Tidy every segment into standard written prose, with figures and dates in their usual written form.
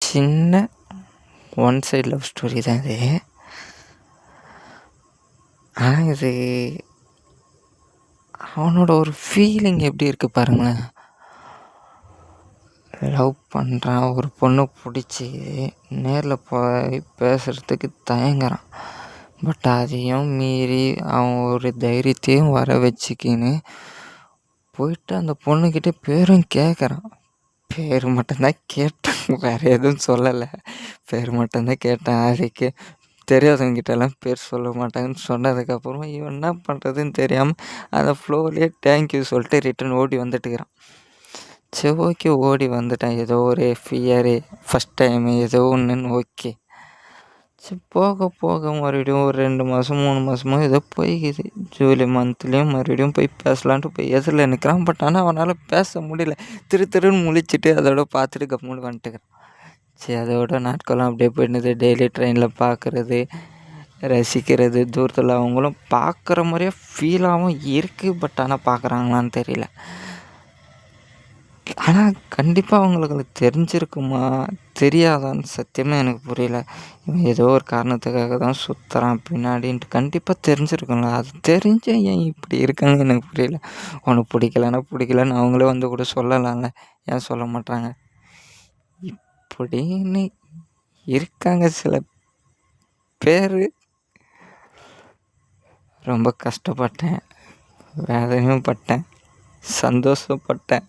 சின்ன one side love story தான் இது. ஆனால் இது அவனோட ஒரு ஃபீலிங் எப்படி இருக்குது பாருங்களேன். லவ் பண்ணுறான், ஒரு பொண்ணு பிடிச்சி நேரில் போய் பேசுகிறதுக்கு தயங்குறான். பட் அதையும் மீறி அவன் ஒரு தைரியத்தையும் வர வச்சுக்கின்னு போயிட்டு அந்த பொண்ணுக்கிட்ட பேரும் கேட்குறான். பேர் மட்டும்தான் கேட்டேன், வேறு எதுவும் சொல்லலை. பேர் மட்டும்தான் கேட்டேன். அதுக்கு தெரியாதவங்கிட்டலாம் பேர் சொல்ல மாட்டாங்கன்னு சொன்னதுக்கப்புறமா இவன் என்ன பண்ணுறதுன்னு தெரியாமல் அந்த ஃப்ளோர்லேயே தேங்க்யூ சொல்லிட்டு ரிட்டன் ஓடி வந்துட்டுக்கிறான். சரி, ஓகே, ஓடி வந்துட்டேன். ஏதோ ஒரு ஃபியரு, ஃபஸ்ட் டைமு ஏதோ ஒன்றுன்னு ஓகே. சரி, போக போக மறுபடியும் ஒரு 2 மாதம் 3 மாதமோ ஏதோ போய்க்குது. ஜூலை மந்த்லேயும் மறுபடியும் போய் பேசலான்ட்டு போய் எதிரில் நிற்கிறான். பட் ஆனால் அவனால் பேச முடியல. திருன்னு முழிச்சிட்டு அதோட பார்த்துட்டு கம்முன்னு வந்துட்டுக்கிறான். சரி, அதோட நாட்களும் அப்படியே போயிடுது. டெய்லி ட்ரெயினில் பார்க்குறது, ரசிக்கிறது, தூரத்தில் அவங்களும் பார்க்குற மாதிரியே ஃபீலாகவும் இருக்குது. பட் ஆனால் பார்க்குறாங்களான்னு தெரியல. ஆனால் கண்டிப்பாக அவங்களுக்கு தெரிஞ்சிருக்குமா தெரியாதான்னு சத்தியமாக எனக்கு புரியல. இவன் ஏதோ ஒரு காரணத்துக்காக தான் சுற்றுறான் பின்னாடின்ட்டு கண்டிப்பாக தெரிஞ்சிருக்கும்ல. அது தெரிஞ்சு ஏன் இப்படி இருக்காங்க எனக்கு புரியல. உனக்கு பிடிக்கலன்னு அவங்களே வந்து கூட சொல்லலாம்ல, ஏன் சொல்ல மாட்டாங்க? இப்படின்னு இருக்காங்க சில பேர். ரொம்ப கஷ்டப்பட்டேன், வேதனையும் பட்டேன், சந்தோஷப்பட்டேன்,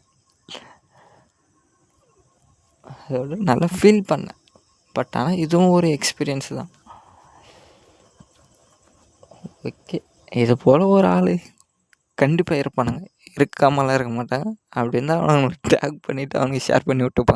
அதோட நல்லா ஃபீல் பண்ணேன். பட் ஆனால் இதுவும் ஒரு எக்ஸ்பீரியன்ஸு தான். ஓகே, இது போல் ஒரு ஆள் கண்டிப்பாக இருப்பானுங்க, இருக்காமலாம் இருக்க மாட்டாங்க. அப்படி இருந்தால் அவனுங்களை டேக் பண்ணிவிட்டு அவனுக்கு ஷேர் பண்ணி விட்டுப்பாங்க.